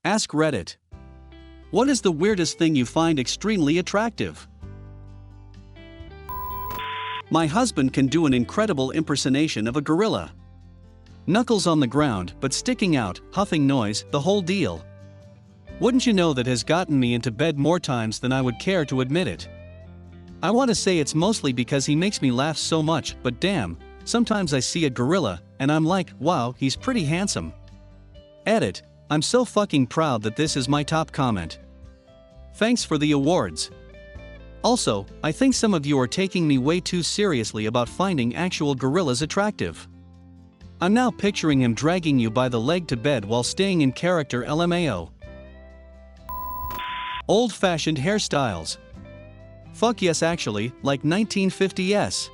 Ask Reddit. What is the weirdest thing you find extremely attractive? My husband can do an incredible impersonation of a gorilla. Knuckles on the ground, but sticking out, huffing noise, the whole deal. Wouldn't you know that has gotten me into bed more times than I would care to admit it. I want to say it's mostly because he makes me laugh so much, but damn, sometimes I see a gorilla, and I'm like, wow, he's pretty handsome. Edit. I'm so fucking proud that this is my top comment. Thanks for the awards. Also, I think some of you are taking me way too seriously about finding actual gorillas attractive. I'm now picturing him dragging you by the leg to bed while staying in character LMAO. Old-fashioned hairstyles. Fuck yes, actually, like 1950s.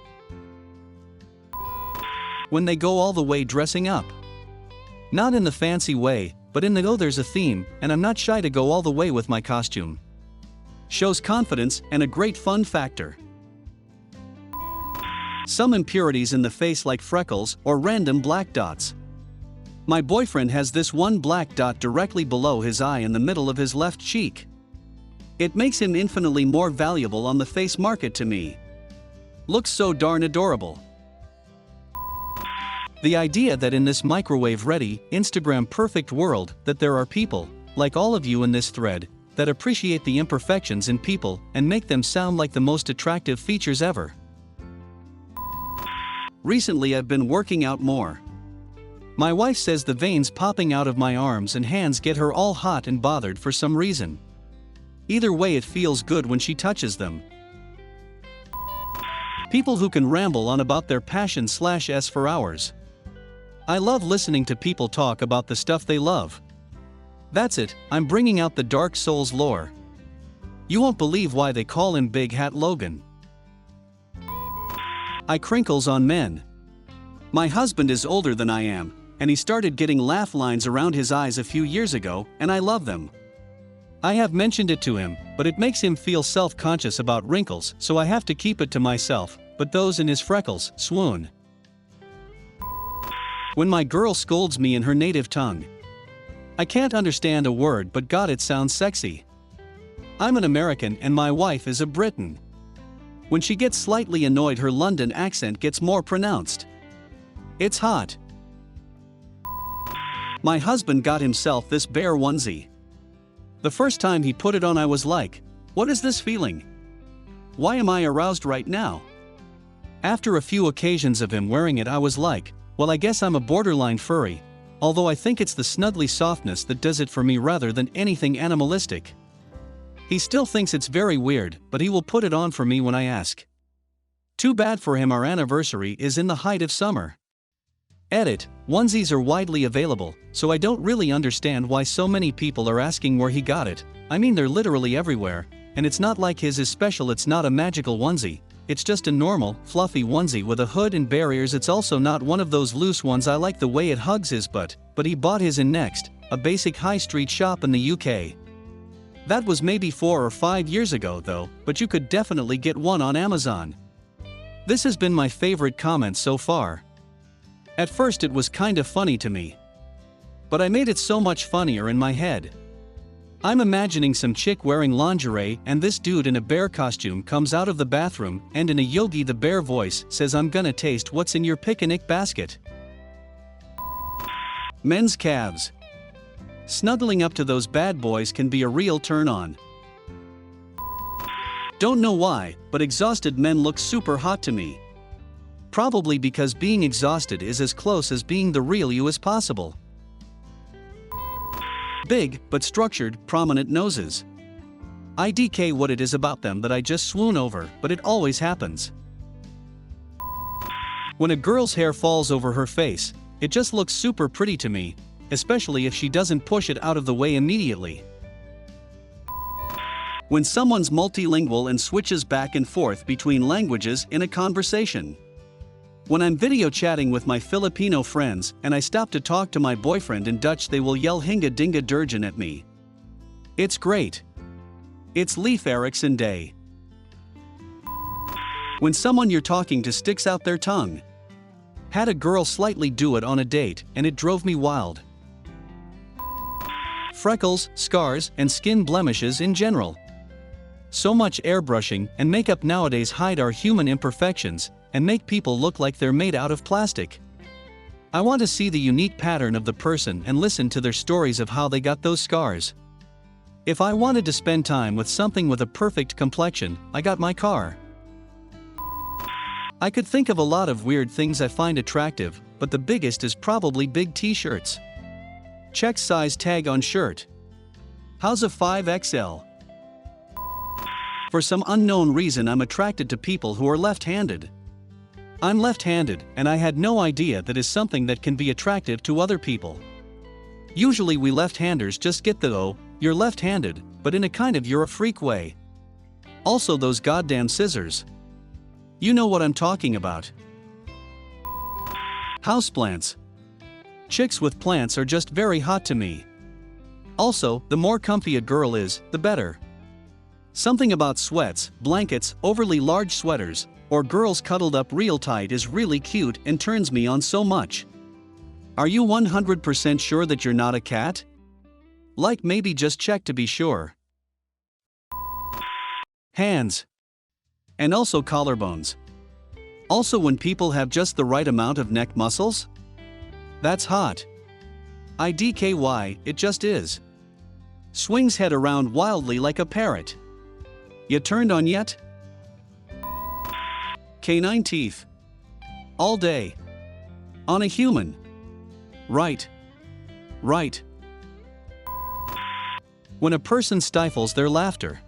When they go all the way dressing up. Not in the fancy way, but in the oh there's a theme, and I'm not shy to go all the way with my costume. Shows confidence and a great fun factor. Some impurities in the face like freckles or random black dots. My boyfriend has this one black dot directly below his eye in the middle of his left cheek. It makes him infinitely more valuable on the face market to me. Looks so darn adorable. The idea that in this microwave-ready, Instagram-perfect world that there are people, like all of you in this thread, that appreciate the imperfections in people and make them sound like the most attractive features ever. Recently I've been working out more. My wife says the veins popping out of my arms and hands get her all hot and bothered for some reason. Either way it feels good when she touches them. People who can ramble on about their passion/s for hours. I love listening to people talk about the stuff they love. That's it, I'm bringing out the Dark Souls lore. You won't believe why they call him Big Hat Logan. Eye crinkles on men. My husband is older than I am, and he started getting laugh lines around his eyes a few years ago, and I love them. I have mentioned it to him, but it makes him feel self-conscious about wrinkles, so I have to keep it to myself, but those in his freckles, swoon. When my girl scolds me in her native tongue. I can't understand a word, but God, it sounds sexy. I'm an American and my wife is a Briton. When she gets slightly annoyed, her London accent gets more pronounced. It's hot. My husband got himself this bear onesie. The first time he put it on I was like, what is this feeling? Why am I aroused right now? After a few occasions of him wearing it I was like, well, I guess I'm a borderline furry, although I think it's the snuggly softness that does it for me rather than anything animalistic. He still thinks it's very weird, but he will put it on for me when I ask. Too bad for him, our anniversary is in the height of summer. Edit. Onesies are widely available, so I don't really understand why so many people are asking where he got it. I mean, they're literally everywhere, and it's not like his is special. It's not a magical onesie. It's just a normal, fluffy onesie with a hood and barriers. It's also not one of those loose ones. I like the way it hugs his butt, but he bought his in Next, a basic high street shop in the UK. That was maybe 4 or 5 years ago though, but you could definitely get one on Amazon. This has been my favorite comment so far. At first it was kind of funny to me, but I made it so much funnier in my head. I'm imagining some chick wearing lingerie and this dude in a bear costume comes out of the bathroom and in a Yogi the Bear voice says, I'm gonna taste what's in your picnic basket. Men's calves. Snuggling up to those bad boys can be a real turn on. Don't know why, but exhausted men look super hot to me. Probably because being exhausted is as close as being the real you as possible. Big, but structured, prominent noses. IDK what it is about them that I just swoon over, but it always happens. When a girl's hair falls over her face, it just looks super pretty to me, especially if she doesn't push it out of the way immediately. When someone's multilingual and switches back and forth between languages in a conversation. When I'm video chatting with my Filipino friends and I stop to talk to my boyfriend in Dutch, they will yell Hinga Dinga Durgen at me. It's great. It's Leif Erikson Day. When someone you're talking to sticks out their tongue. Had a girl slightly do it on a date and it drove me wild. freckles, scars, and skin blemishes in general. So much airbrushing and makeup nowadays hide our human imperfections and make people look like they're made out of plastic. I want to see the unique pattern of the person and listen to their stories of how they got those scars. If I wanted to spend time with something with a perfect complexion, I got my car. I could think of a lot of weird things I find attractive, but the biggest is probably big t-shirts. Check size tag on shirt. How's a 5XL? For some unknown reason I'm attracted to people who are left-handed. I'm left-handed, and I had no idea that is something that can be attractive to other people. Usually we left-handers just get the "oh, you're left-handed," but in a kind of "you're a freak" way. Also those goddamn scissors. You know what I'm talking about. Houseplants. Chicks with plants are just very hot to me. Also, the more comfy a girl is, the better. Something about sweats, blankets, overly large sweaters, or girls cuddled up real tight is really cute and turns me on so much. Are you 100% sure that you're not a cat? Like, maybe just check to be sure. Hands. And also collarbones. Also when people have just the right amount of neck muscles? That's hot. IDKY, it just is. Swings head around wildly like a parrot. You turned on yet? Canine teeth. All day. On a human. Right. Right. When a person stifles their laughter.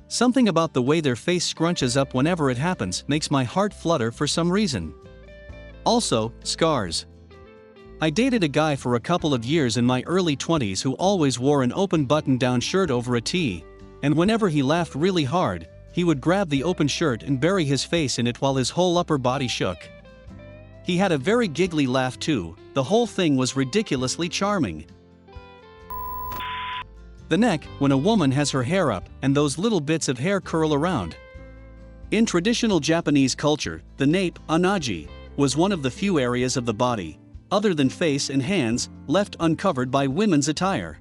Something about the way their face scrunches up whenever it happens makes my heart flutter for some reason. Also, scars. I dated a guy for a couple of years in my early 20s who always wore an open button-down shirt over a tee, and whenever he laughed really hard, he would grab the open shirt and bury his face in it while his whole upper body shook. He had a very giggly laugh too. The whole thing was ridiculously charming. The neck, when a woman has her hair up and those little bits of hair curl around. In traditional Japanese culture, the nape, anaji, was one of the few areas of the body, other than face and hands, left uncovered by women's attire.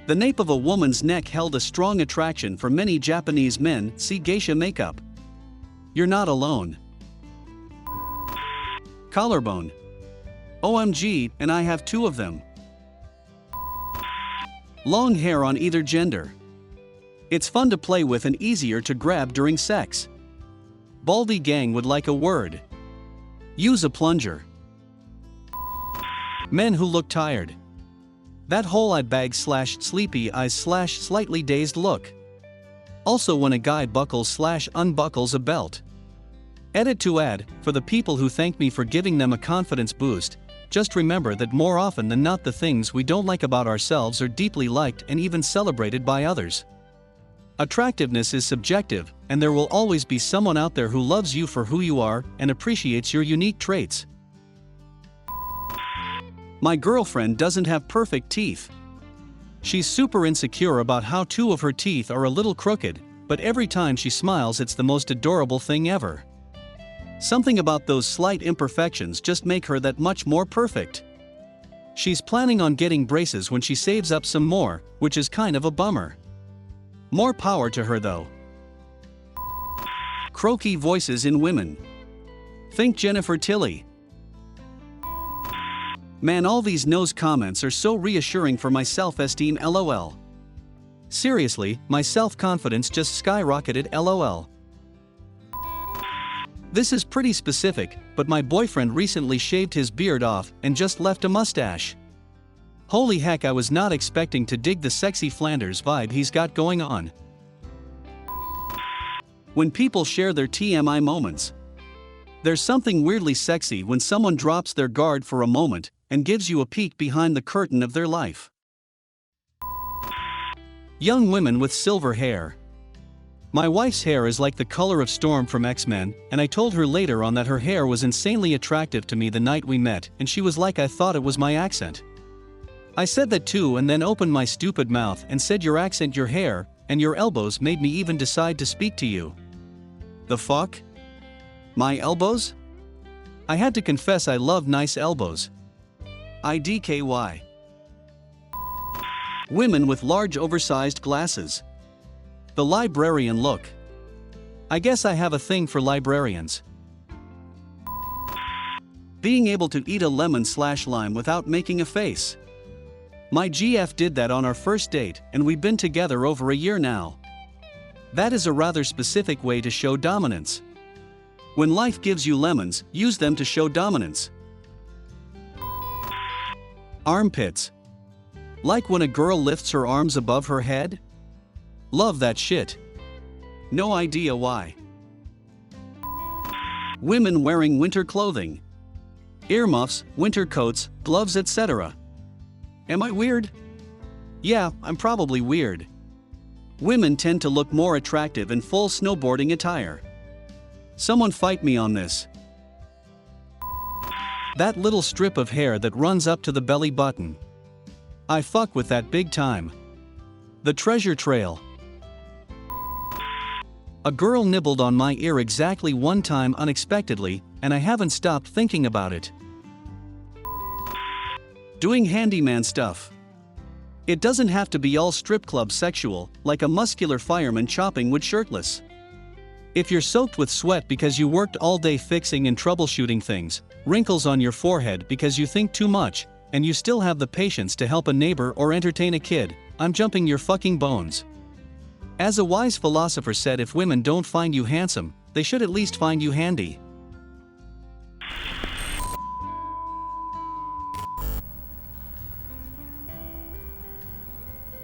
The nape of a woman's neck held a strong attraction for many Japanese men. See geisha makeup. You're not alone. Collarbone. OMG, and I have two of them. Long hair on either gender. It's fun to play with and easier to grab during sex. Baldy gang would like a word. Use a plunger. Men who look tired. That whole eye bag / sleepy eyes / slightly dazed look. Also when a guy buckles / unbuckles a belt. Edit to add, for the people who thank me for giving them a confidence boost, just remember that more often than not the things we don't like about ourselves are deeply liked and even celebrated by others. Attractiveness is subjective, and there will always be someone out there who loves you for who you are and appreciates your unique traits. My girlfriend doesn't have perfect teeth. She's super insecure about how two of her teeth are a little crooked, but every time she smiles it's the most adorable thing ever. Something about those slight imperfections just make her that much more perfect. She's planning on getting braces when she saves up some more, which is kind of a bummer. More power to her though. Croaky voices in women. Think Jennifer Tilly. Man, all these nose comments are so reassuring for my self-esteem, lol. Seriously, my self-confidence just skyrocketed, lol. This is pretty specific, but my boyfriend recently shaved his beard off and just left a mustache. Holy heck, I was not expecting to dig the sexy Flanders vibe he's got going on. When people share their TMI moments. There's something weirdly sexy when someone drops their guard for a moment and gives you a peek behind the curtain of their life. Young women with silver hair. My wife's hair is like the color of Storm from X-Men, and I told her later on that her hair was insanely attractive to me the night we met, and she was like, I thought it was my accent. I said that too, and then opened my stupid mouth and said, your accent, your hair, and your elbows made me even decide to speak to you. The fuck? My elbows? I had to confess I love nice elbows. IDKY. Women with large oversized glasses. The librarian look. I guess I have a thing for librarians. Being able to eat a lemon/lime without making a face. My GF did that on our first date, and we've been together over a year now. That is a rather specific way to show dominance. When life gives you lemons, use them to show dominance. Armpits. Like when a girl lifts her arms above her head? Love that shit. No idea why. Women wearing winter clothing. Earmuffs, winter coats, gloves, etc. Am I weird? Yeah, I'm probably weird. Women tend to look more attractive in full snowboarding attire. Someone fight me on this. That little strip of hair that runs up to the belly button. I fuck with that big time. The treasure trail. A girl nibbled on my ear exactly one time unexpectedly, and I haven't stopped thinking about it. Doing handyman stuff. It doesn't have to be all strip club sexual, like a muscular fireman chopping wood shirtless. If you're soaked with sweat because you worked all day fixing and troubleshooting things, wrinkles on your forehead because you think too much, and you still have the patience to help a neighbor or entertain a kid, I'm jumping your fucking bones. As a wise philosopher said, if women don't find you handsome, they should at least find you handy.